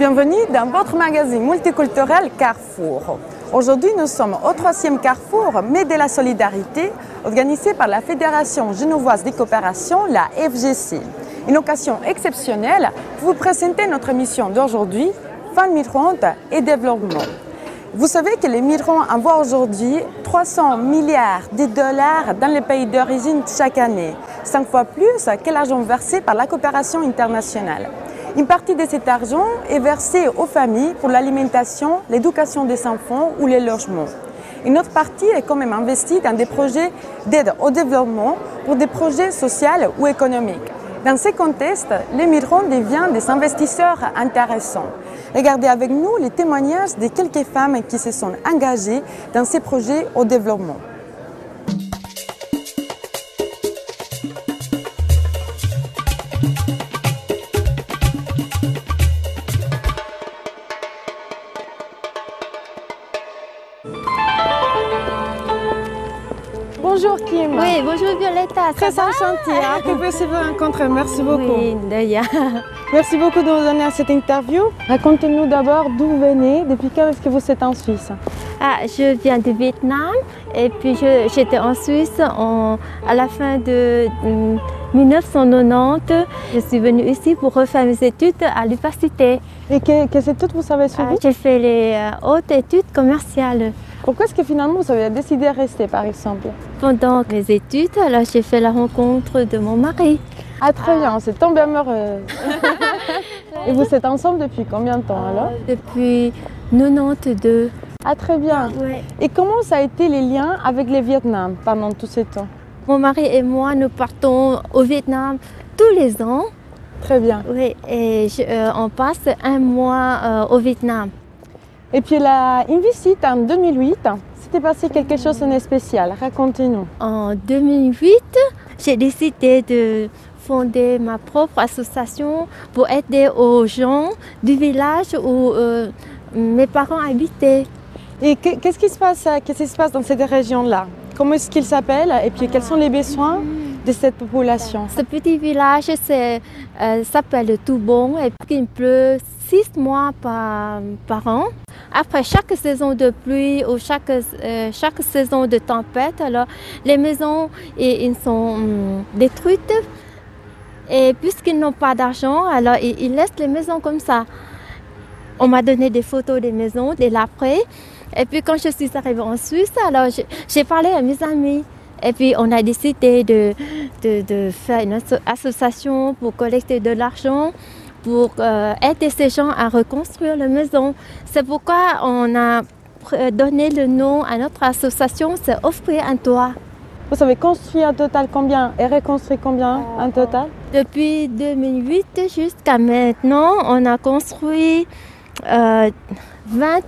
bienvenue dans votre magazine multiculturel Carrefour. Aujourd'hui, nous sommes au 3e Carrefour, mais de la solidarité, organisé par la Fédération genevoise de coopération, la FGC. Une occasion exceptionnelle pour vous présenter notre émission d'aujourd'hui, Femmes migrantes et développement. Vous savez que les migrants envoient aujourd'hui 300 milliards de dollars dans les pays d'origine chaque année, 5 fois plus que l'argent versé par la coopération internationale. Une partie de cet argent est versée aux familles pour l'alimentation, l'éducation des enfants ou les logements. Une autre partie est quand même investie dans des projets d'aide au développement pour des projets sociaux ou économiques. Dans ce contexte, les migrants deviennent des investisseurs intéressants. Regardez avec nous les témoignages de quelques femmes qui se sont engagées dans ces projets au développement. Bonjour Kim. Oui, bonjour Violetta. Très enchantée que vous vous rencontrer. Merci beaucoup. Oui, d'ailleurs. Merci beaucoup de nous donner cette interview. Racontez-nous d'abord d'où vous venez, depuis quand est-ce que vous êtes en Suisse? Je viens du Vietnam et puis j'étais en Suisse à la fin de 1990. Je suis venue ici pour refaire mes études à l'université. Et quelles études vous avez suivies? J'ai fait les hautes études commerciales. Pourquoi est-ce que finalement vous avez décidé de rester par exemple? Pendant mes études, j'ai fait la rencontre de mon mari. Ah très bien, c'est tombé amoureux. Et vous êtes ensemble depuis combien de temps alors? Depuis 92. Ah très bien. Ouais. Et comment ça a été les liens avec le Vietnam pendant tout ce temps? Mon mari et moi, nous partons au Vietnam tous les ans. Très bien. Oui, et on passe un mois au Vietnam. Et puis une visite en 2008, s'était passé quelque chose de spécial, racontez-nous. En 2008, j'ai décidé de fonder ma propre association pour aider aux gens du village où mes parents habitaient. Et qu'est-ce qui se passe dans cette région-là? Comment est-ce qu'il s'appelle? Et puis quels sont les besoins de cette population? Ce petit village s'appelle Toubon et il pleut 6 mois par an. Après chaque saison de pluie ou chaque saison de tempête, alors les maisons ils sont détruites. Et puisqu'ils n'ont pas d'argent, alors ils laissent les maisons comme ça. On m'a donné des photos des maisons, des l'après. Et puis quand je suis arrivée en Suisse, alors j'ai parlé à mes amis. Et puis on a décidé de faire une association pour collecter de l'argent, pour aider ces gens à reconstruire la maison. C'est pourquoi on a donné le nom à notre association, c'est Offrir un toit. Vous avez construit en total combien et reconstruit combien en total? Depuis 2008 jusqu'à maintenant, on a construit 20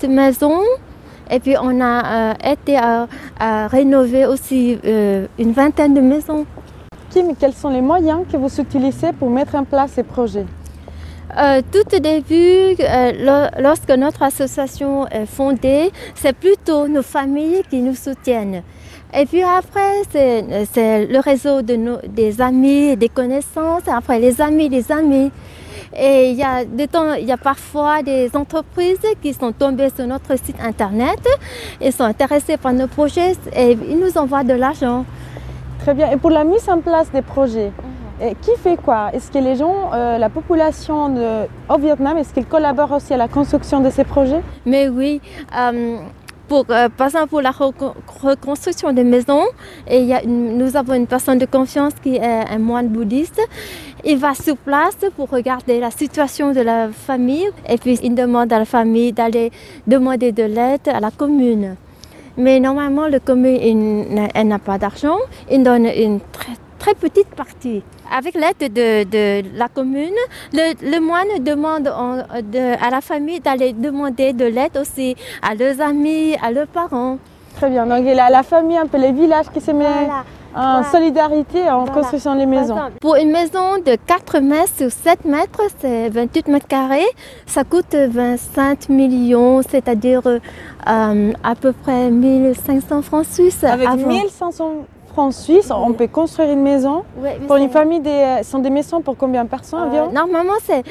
maisons et puis on a aidé à rénover aussi une vingtaine de maisons. Kim, quels sont les moyens que vous utilisez pour mettre en place ces projets? Tout au début, lorsque notre association est fondée, c'est plutôt nos familles qui nous soutiennent. Et puis après, c'est le réseau des amis et des connaissances, après les amis des amis. Et il y a parfois des entreprises qui sont tombées sur notre site internet et sont intéressées par nos projets et ils nous envoient de l'argent. Très bien. Et pour la mise en place des projets, qui fait quoi? Est-ce que les gens, la population au Vietnam, est-ce qu'ils collaborent aussi à la construction de ces projets? Mais oui. Par exemple, pour la reconstruction des maisons, nous avons une personne de confiance qui est un moine bouddhiste. Il va sur place pour regarder la situation de la famille et puis il demande à la famille d'aller demander de l'aide à la commune. Mais normalement, la commune elle n'a pas d'argent, il donne une très petite partie. Avec l'aide de la commune, le moine demande à la famille d'aller demander de l'aide aussi à leurs amis, à leurs parents. Très bien, donc il y a la famille, un peu les villages qui se mettent en solidarité en construisant les maisons. Pour une maison de 4 mètres sur 7 mètres, c'est 28 mètres carrés, ça coûte 25 millions, c'est-à-dire à peu près 1500 francs suisses. Avec 1500 francs suisses, on peut construire une maison. Oui, Pour une famille, sont des maisons pour combien de personnes environ? Normalement, c'est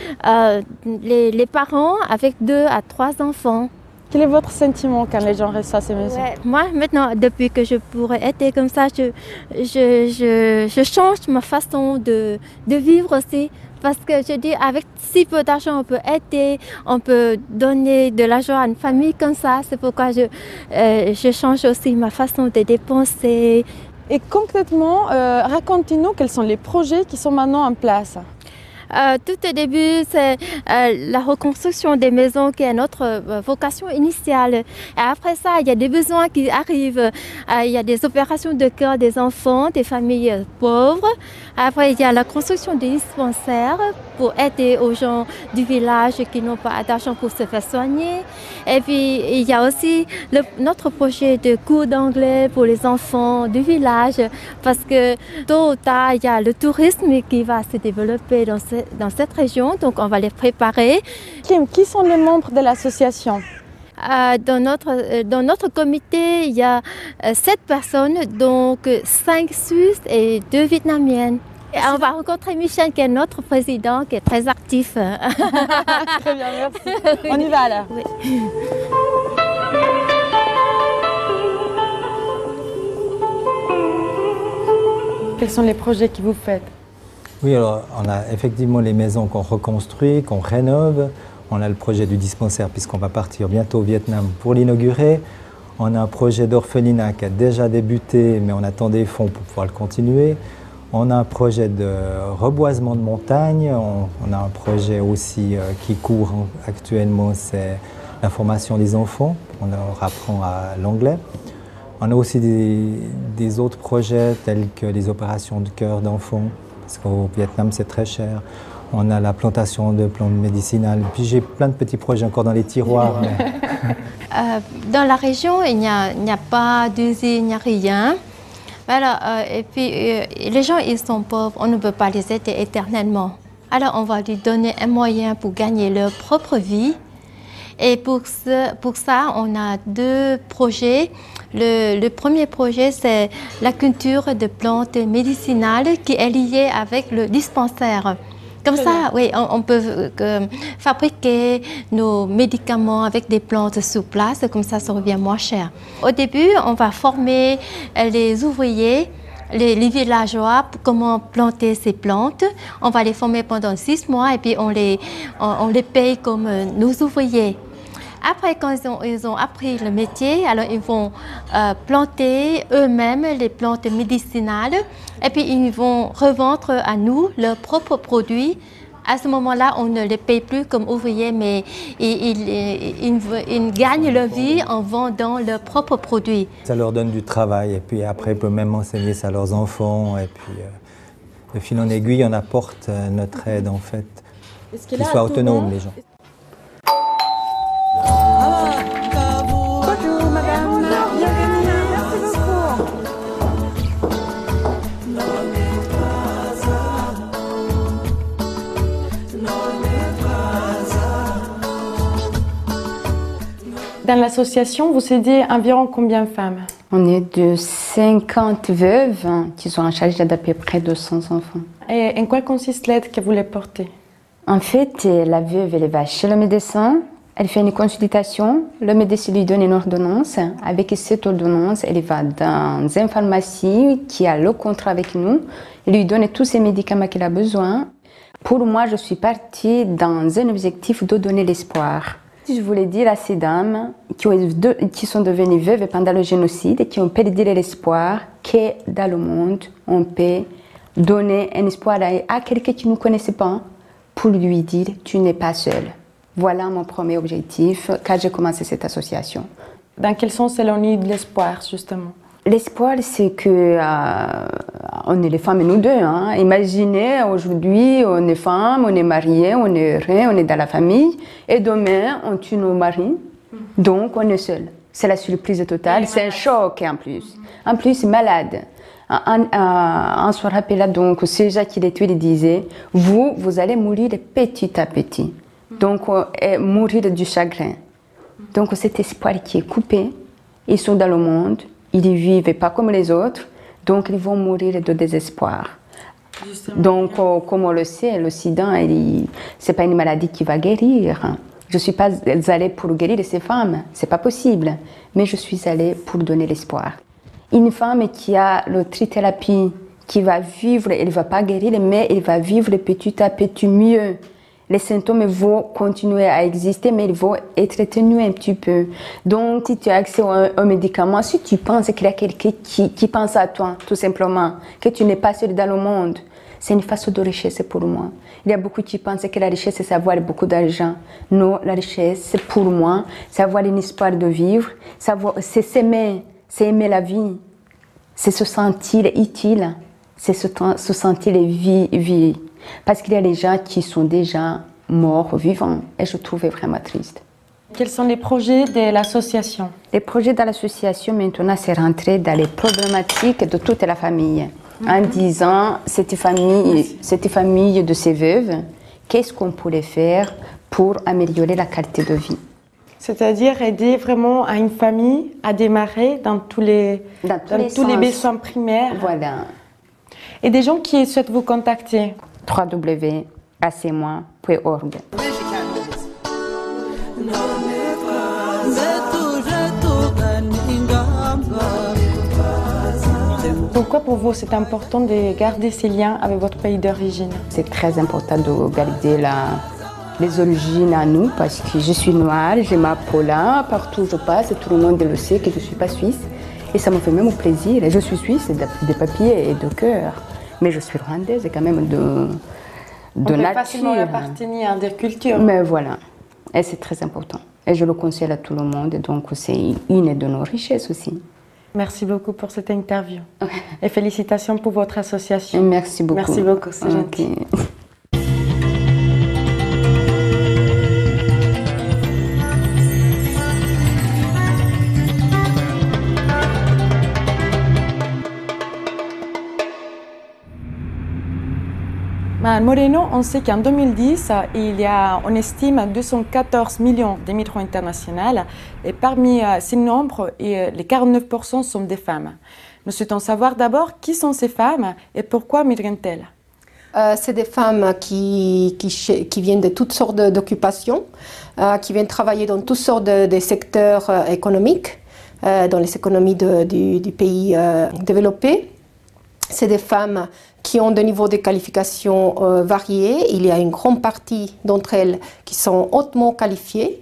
les parents avec 2 à 3 enfants. Quel est votre sentiment quand les gens reçoivent ces maisons? Moi, maintenant, depuis que je pourrais être comme ça, je change ma façon de vivre aussi. Parce que je dis, avec si peu d'argent, on peut aider, on peut donner de l'argent à une famille comme ça. C'est pourquoi je change aussi ma façon de dépenser. Et concrètement, racontez-nous quels sont les projets qui sont maintenant en place. Tout au début, c'est la reconstruction des maisons qui est notre vocation initiale. Et après ça, il y a des besoins qui arrivent. Il y a des opérations de cœur des enfants, des familles pauvres. Après, il y a la construction des dispensaires pour aider aux gens du village qui n'ont pas d'argent pour se faire soigner. Et puis, il y a aussi notre projet de cours d'anglais pour les enfants du village. Parce que tôt ou tard, il y a le tourisme qui va se développer dans cette région, donc on va les préparer. Qui sont les membres de l'association? Dans notre comité, il y a 7 personnes, donc 5 Suisses et 2 Vietnamiennes. Et on va rencontrer Michel, qui est notre président, qui est très actif. Très bien, merci. On y va alors. Oui. Quels sont les projets que vous faites? Oui, alors on a effectivement les maisons qu'on reconstruit, qu'on rénove. On a le projet du dispensaire puisqu'on va partir bientôt au Vietnam pour l'inaugurer. On a un projet d'orphelinat qui a déjà débuté, mais on attend des fonds pour pouvoir le continuer. On a un projet de reboisement de montagne. On a un projet aussi qui court actuellement, c'est la formation des enfants. On leur apprend l'anglais. On a aussi des autres projets tels que les opérations de cœur d'enfants. Parce qu'au Vietnam, c'est très cher. On a la plantation de plantes médicinales. Puis j'ai plein de petits projets encore dans les tiroirs. Mais... dans la région, il n'y a pas d'usine, il n'y a rien. Voilà, et puis les gens, ils sont pauvres, on ne peut pas les aider éternellement. Alors on va lui donner un moyen pour gagner leur propre vie. Et pour ça, on a 2 projets. Le premier projet, c'est la culture de plantes médicinales qui est liée avec le dispensaire. Comme ça, oui, on peut fabriquer nos médicaments avec des plantes sur place, comme ça revient moins cher. Au début, on va former les ouvriers, les villageois, pour comment planter ces plantes. On va les former pendant 6 mois et puis on les paye comme nos ouvriers. Après, quand ils ont appris le métier, alors ils vont planter eux-mêmes les plantes médicinales et puis ils vont revendre à nous leurs propres produits. À ce moment-là, on ne les paye plus comme ouvriers, mais ils gagnent leur vie en vendant leurs propres produits. Ça leur donne du travail et puis après, ils peuvent même enseigner ça à leurs enfants. Et puis, de fil en aiguille, on apporte notre aide en fait, qu'ils soient autonomes les gens. Bonjour madame. Bonjour, bienvenue. Merci beaucoup. Dans l'association, vous aidez environ combien de femmes? On est de 50 veuves qui sont en charge d'à peu près 200 enfants. Et en quoi consiste l'aide que vous les portez? En fait, la veuve, elle va chez le médecin, elle fait une consultation, le médecin lui donne une ordonnance. Avec cette ordonnance, elle va dans une pharmacie qui a le contrat avec nous, il lui donne tous ces médicaments qu'elle a besoin. Pour moi, je suis partie dans un objectif de donner l'espoir. Je voulais dire à ces dames qui sont devenues veuves pendant le génocide et qui ont perdu l'espoir que dans le monde, on peut donner un espoir à quelqu'un qui ne nous connaissait pas pour lui dire « tu n'es pas seul ». Voilà mon premier objectif quand j'ai commencé cette association. Dans quel sens elle en est de l'espoir, justement? L'espoir, c'est que on est les femmes et nous deux. Hein. Imaginez, aujourd'hui, on est femmes, on est mariées, on est heureux, on est dans la famille. Et demain, on tue nos maris. Donc, on est seul. C'est la surprise totale. C'est un choc en plus. En plus, malade. On se rappelle donc, c'est Jacques qui les tué, il disait, vous allez mourir petit à petit. Donc, mourir du chagrin. Donc, cet espoir qui est coupé, ils sont dans le monde, ils ne vivent pas comme les autres. Donc, ils vont mourir de désespoir. Justement. Donc, comme on le sait, le sida, ce n'est pas une maladie qui va guérir. Je ne suis pas allée pour guérir ces femmes, ce n'est pas possible. Mais je suis allée pour donner l'espoir. Une femme qui a le trithérapie, qui va vivre, elle ne va pas guérir, mais elle va vivre petit à petit mieux. Les symptômes vont continuer à exister, mais ils vont être atténués un petit peu. Donc, si tu as accès aux médicaments, si tu penses qu'il y a quelqu'un qui pense à toi, tout simplement, que tu n'es pas seul dans le monde, c'est une façon de richesse pour moi. Il y a beaucoup qui pensent que la richesse, c'est avoir beaucoup d'argent. Non, la richesse, c'est pour moi, c'est avoir une histoire de vivre, c'est s'aimer, c'est aimer la vie, c'est se sentir utile, c'est se sentir vie. Parce qu'il y a des gens qui sont déjà morts, vivants, et je trouvais vraiment triste. Quels sont les projets de l'association? Les projets de l'association, maintenant, c'est rentrer dans les problématiques de toute la famille. En disant, cette famille de ces veuves, qu'est-ce qu'on pourrait faire pour améliorer la qualité de vie? C'est-à-dire aider vraiment à une famille à démarrer dans tous les besoins primaires. Voilà. Et des gens qui souhaitent vous contacter? www.acmois.org. Pourquoi pour vous c'est important de garder ces liens avec votre pays d'origine? C'est très important de garder les origines à nous parce que je suis noire, j'ai ma peau là, partout où je passe, tout le monde le sait que je ne suis pas suisse. Et ça me fait même plaisir. Je suis suisse de papier et de cœur, mais je suis rwandaise quand même de On peut nature. facilement appartenir à des cultures. Mais voilà, et c'est très important. Et je le conseille à tout le monde, donc c'est une de nos richesses aussi. Merci beaucoup pour cette interview. Et félicitations pour votre association. Merci beaucoup. Merci beaucoup, c'est gentil. Madame Moreno, on sait qu'en 2010, on estime 214 millions de migrants internationaux et parmi ces nombres, les 49% sont des femmes. Nous souhaitons savoir d'abord qui sont ces femmes et pourquoi migrent-elles? C'est des femmes qui viennent de toutes sortes d'occupations, qui viennent travailler dans toutes sortes de secteurs économiques, dans les économies du pays développé. C'est des femmes qui ont des niveaux de qualification variés. Il y a une grande partie d'entre elles qui sont hautement qualifiées.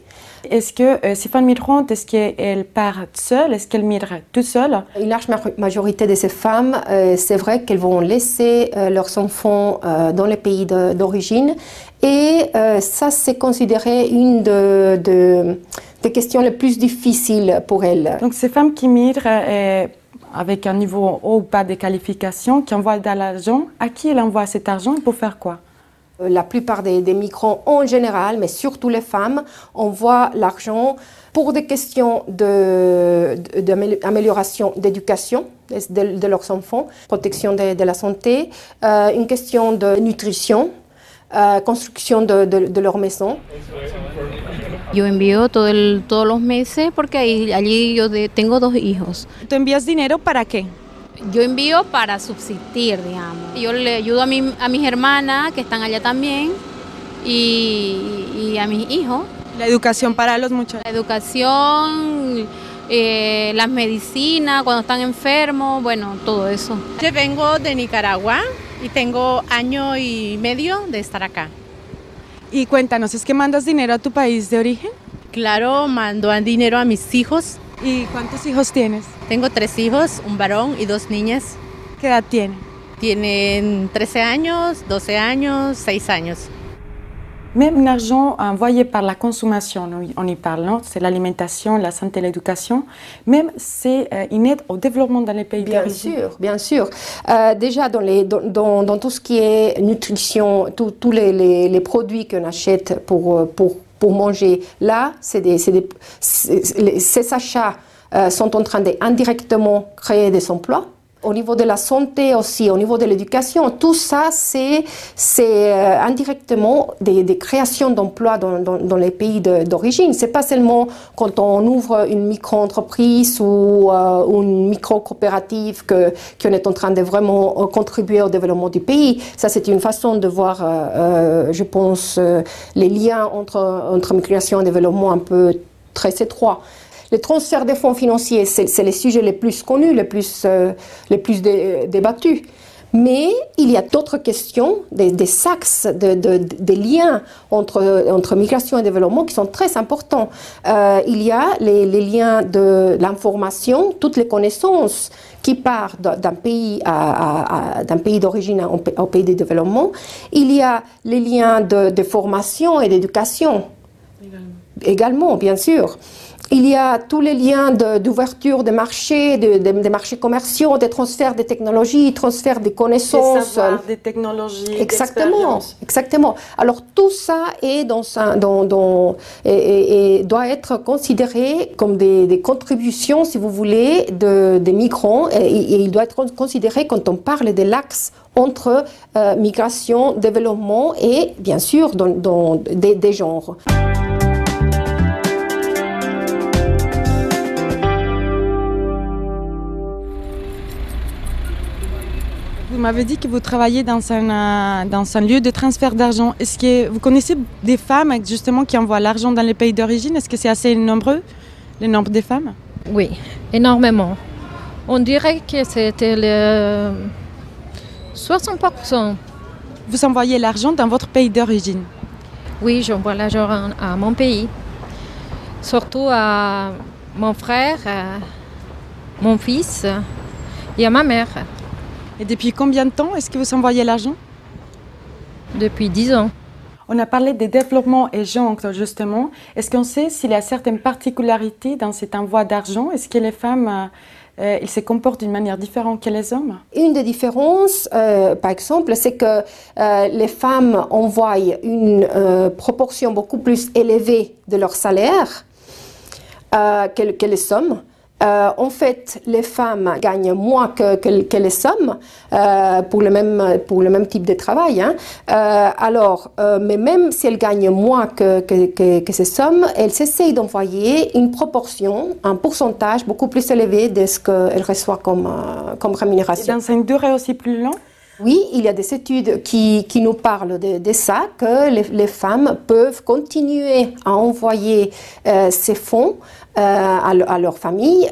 Est-ce que ces femmes migrantes, est-ce qu'elles partent seules? Est-ce qu'elles migrent toutes seules? Une large majorité de ces femmes, c'est vrai qu'elles vont laisser leurs enfants dans les pays d'origine. Et ça, c'est considéré une des questions les plus difficiles pour elles. Donc ces femmes qui migrent avec un niveau haut ou pas de qualification, qui envoient de l'argent, à qui elles envoient cet argent et pour faire quoi? La plupart des migrants en général, mais surtout les femmes, envoient l'argent pour des questions d'amélioration d'éducation de leurs enfants, protection de la santé, une question de nutrition, construction de leur maison. Yo envío todos los meses porque allí yo tengo 2 hijos. ¿Tú envías dinero para qué? Yo envío para subsistir, digamos. Yo le ayudo a mis hermanas que están allá también y a mis hijos. La educación para los muchachos. La educación, las medicinas cuando están enfermos, bueno, todo eso. Yo vengo de Nicaragua y tengo 1 año y medio de estar acá. Y cuéntanos, ¿es que mandas dinero a tu país de origen? Claro, mando dinero a mis hijos. ¿Y cuántos hijos tienes? Tengo 3 hijos, un varón y 2 niñas. ¿Qué edad tienen? Tienen 13 años, 12 años, 6 años. Même l'argent envoyé par la consommation, on y parle, non? C'est l'alimentation, la santé, l'éducation. Même c'est une aide au développement dans les pays d'origine. Bien sûr. Déjà dans tout ce qui est nutrition, tous les produits qu'on achète pour manger, là, ces achats sont en train d'indirectement créer des emplois. Au niveau de la santé aussi, au niveau de l'éducation, tout ça, c'est indirectement des créations d'emplois dans les pays d'origine. C'est pas seulement quand on ouvre une micro-entreprise ou une micro-coopérative qu'on est en train de vraiment contribuer au développement du pays. Ça, c'est une façon de voir, je pense, les liens entre migration et développement un peu très étroits. Le transfert des fonds financiers, c'est les sujets les plus connus, les plus débattus. Mais il y a d'autres questions, des axes, des liens entre migration et développement qui sont très importants. Il y a les liens de l'information, toutes les connaissances qui partent d'un pays d'origine au pays de développement. Il y a les liens de formation et d'éducation, également, bien sûr. Il y a tous les liens d'ouverture des marchés, des marchés commerciaux, des transferts de technologies, transferts de connaissances. Des savoirs, des technologies, Exactement. Alors tout ça est et doit être considéré comme des contributions, si vous voulez, des migrants. Et il doit être considéré quand on parle de l'axe entre migration, développement et, bien sûr, des genres. Vous m'avez dit que vous travaillez dans un lieu de transfert d'argent. Est-ce que vous connaissez des femmes justement qui envoient l'argent dans les pays d'origine? Est-ce que c'est assez nombreux, le nombre de femmes? Oui, énormément. On dirait que c'était le 60%. Vous envoyez l'argent dans votre pays d'origine? Oui, j'envoie l'argent à mon pays. Surtout à mon frère, à mon fils et à ma mère. Et depuis combien de temps est-ce que vous envoyez l'argent? Depuis 10 ans. On a parlé des développements et genre, justement. Est-ce qu'on sait s'il y a certaines particularités dans cet envoi d'argent? Est-ce que les femmes ils se comportent d'une manière différente que les hommes? Une des différences, par exemple, c'est que les femmes envoient une proportion beaucoup plus élevée de leur salaire que les hommes. En fait, les femmes gagnent moins que les hommes pour le même type de travail. Hein. Mais même si elles gagnent moins que ces hommes, elles essayent d'envoyer une proportion, un pourcentage beaucoup plus élevé de ce qu'elles reçoivent comme rémunération. Et dans une durée aussi plus longue? Oui, il y a des études qui nous parlent de ça, que les femmes peuvent continuer à envoyer ces fonds à leur famille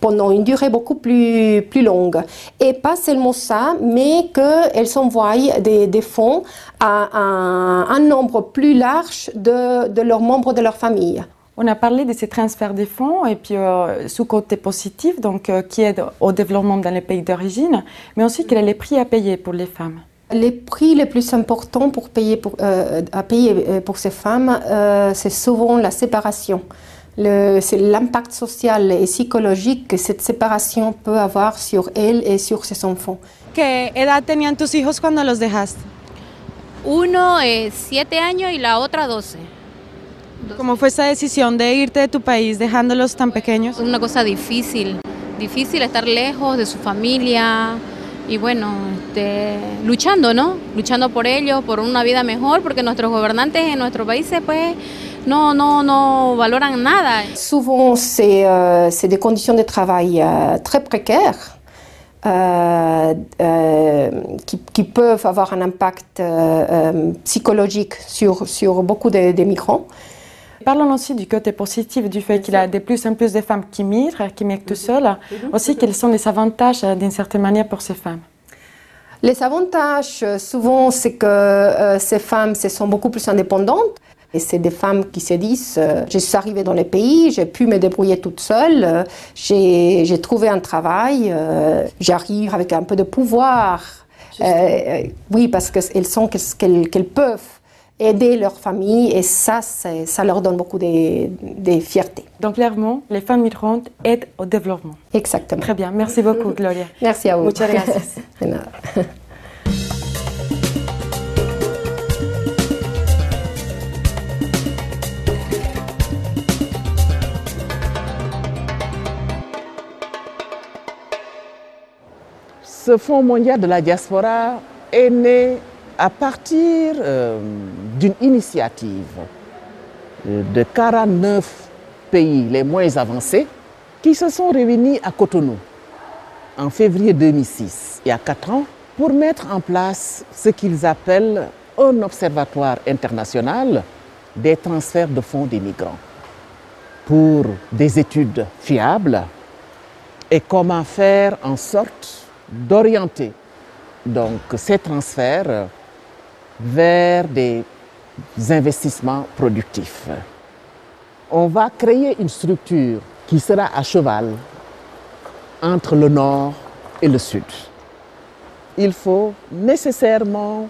pendant une durée beaucoup plus longue. Et pas seulement ça, mais qu'elles envoient des fonds à un nombre plus large de leurs membres de leur famille. On a parlé de ces transferts de fonds et puis sous côté positif, donc qui aide au développement dans les pays d'origine, mais aussi quel est le prix à payer pour les femmes? Les prix les plus importants à payer pour ces femmes, c'est souvent la séparation. C'est l'impact social et psychologique que cette séparation peut avoir sur elle et sur ses enfants. ¿Qué edad tenían tus hijos cuando los dejaste? Uno es 7 años y la otra 12. ¿Cómo fue esa decisión de irte de tu país dejándolos tan pequeños? Es una cosa difícil estar lejos de su familia y bueno, luchando, ¿no? Luchando por ellos, por una vida mejor, porque nuestros gobernantes en nuestros países pues no valoran nada. Souvent, c'est des conditions de travail très précaires. Qui peuvent avoir un impact psychologique sur beaucoup de migrants. Parlons aussi du côté positif du fait qu'il y a de plus en plus de femmes qui migrent tout seules. Aussi, quels sont les avantages d'une certaine manière pour ces femmes? Les avantages, souvent, c'est que ces femmes se sont beaucoup plus indépendantes. Et c'est des femmes qui se disent je suis arrivée dans les pays, j'ai pu me débrouiller toute seule, j'ai trouvé un travail, j'arrive avec un peu de pouvoir. Oui, parce qu'elles sentent qu'elles peuvent aider leur famille et ça leur donne beaucoup de fierté. Donc clairement, les femmes migrantes aident au développement. Exactement. Très bien, merci beaucoup Gloria. Merci à vous. Muchas gracias. De nada. Ce Fonds mondial de la diaspora est né à partir d'une initiative de 49 pays les moins avancés qui se sont réunis à Cotonou en février 2006, il y a 4 ans, pour mettre en place ce qu'ils appellent un observatoire international des transferts de fonds des migrants pour des études fiables et comment faire en sorte d'orienter donc ces transferts vers des investissements productifs. On va créer une structure qui sera à cheval entre le nord et le sud. Il faut nécessairement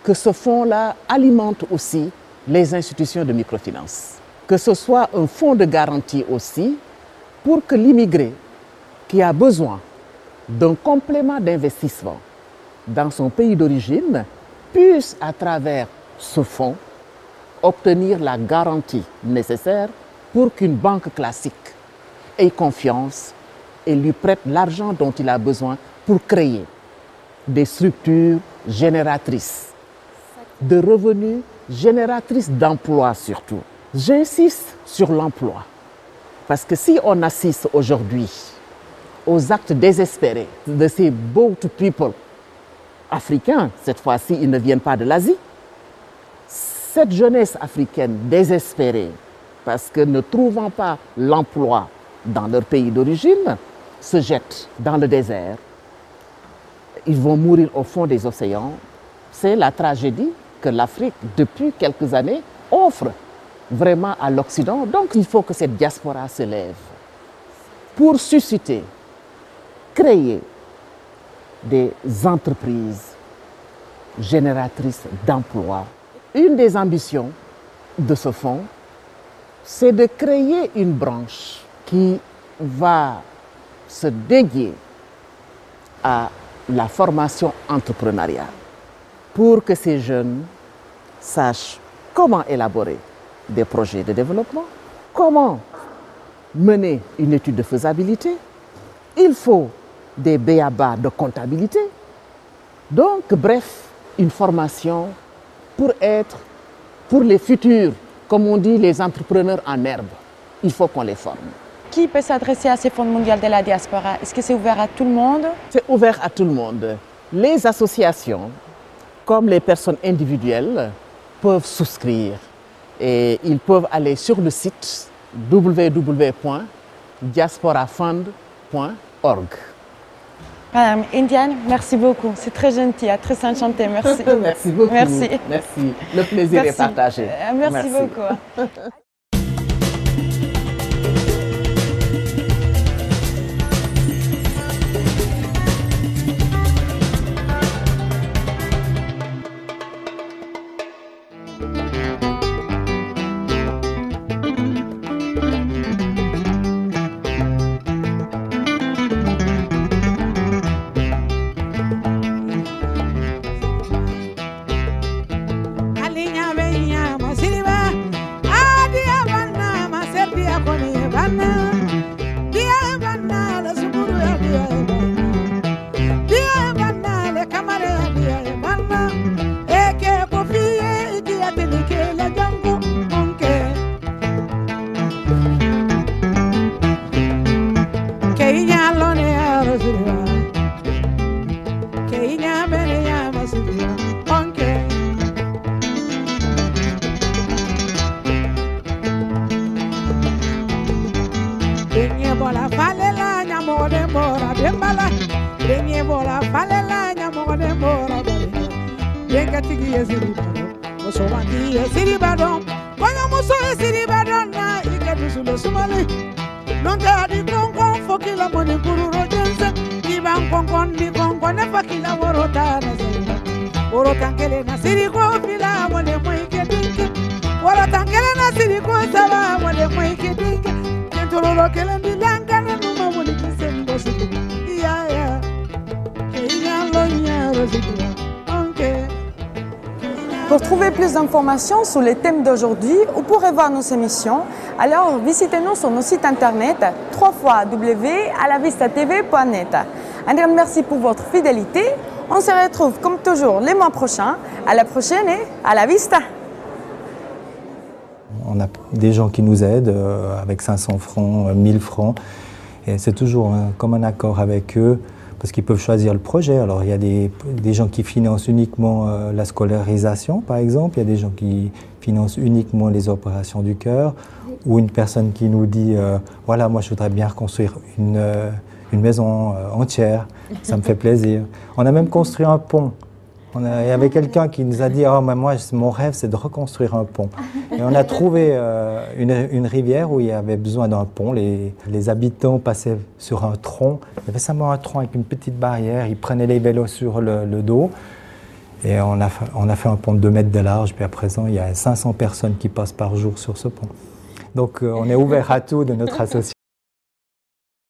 que ce fonds-là alimente aussi les institutions de microfinance. Que ce soit un fonds de garantie aussi pour que l'immigré qui a besoin d'un complément d'investissement dans son pays d'origine puisse, à travers ce fonds, obtenir la garantie nécessaire pour qu'une banque classique ait confiance et lui prête l'argent dont il a besoin pour créer des structures génératrices de revenus, génératrices d'emplois surtout. J'insiste sur l'emploi, parce que si on assiste aujourd'hui aux actes désespérés de ces boat people africains, cette fois-ci ils ne viennent pas de l'Asie, cette jeunesse africaine désespérée, parce que ne trouvant pas l'emploi dans leur pays d'origine, se jette dans le désert. Ils vont mourir au fond des océans. C'est la tragédie que l'Afrique, depuis quelques années, offre vraiment à l'Occident. Donc il faut que cette diaspora se lève pour susciter, créer des entreprises génératrices d'emplois. Une des ambitions de ce fonds, c'est de créer une branche qui va se dédier à la formation entrepreneuriale pour que ces jeunes sachent comment élaborer des projets de développement, comment mener une étude de faisabilité. Il faut des b.a.-ba de comptabilité. Donc, bref, une formation pour les futurs, comme on dit, les entrepreneurs en herbe. Il faut qu'on les forme. Qui peut s'adresser à ces fonds mondiaux de la diaspora? Est-ce que c'est ouvert à tout le monde? C'est ouvert à tout le monde. Les associations, comme les personnes individuelles, peuvent souscrire. Et ils peuvent aller sur le site www.diasporafund.org. Madame Indiane, merci beaucoup. C'est très gentil, très enchanté. Merci. Merci beaucoup. Merci. Merci. Le plaisir est partagé. Merci beaucoup. Pour trouver plus d'informations sur les thèmes d'aujourd'hui ou pour revoir nos émissions, alors visitez-nous sur nos sites internet www.alavistatv.net. Un grand merci pour votre fidélité. On se retrouve comme toujours les mois prochains. À la prochaine et à la vista. On a des gens qui nous aident avec 500 francs, 1000 francs. Et c'est toujours comme un accord avec eux parce qu'ils peuvent choisir le projet. Alors il y a des gens qui financent uniquement la scolarisation, par exemple. Il y a des gens qui financent uniquement les opérations du cœur. Ou une personne qui nous dit voilà, moi je voudrais bien reconstruire une maison entière. Ça me fait plaisir. On a même construit un pont. Il y avait quelqu'un qui nous a dit oh, mais moi, mon rêve, c'est de reconstruire un pont. Et on a trouvé une rivière où il y avait besoin d'un pont. Les habitants passaient sur un tronc. Il y avait simplement un tronc avec une petite barrière. Ils prenaient les vélos sur le dos. Et on a fait un pont de 2 mètres de large. Puis à présent, il y a 500 personnes qui passent par jour sur ce pont. Donc on est ouvert à tout de notre association.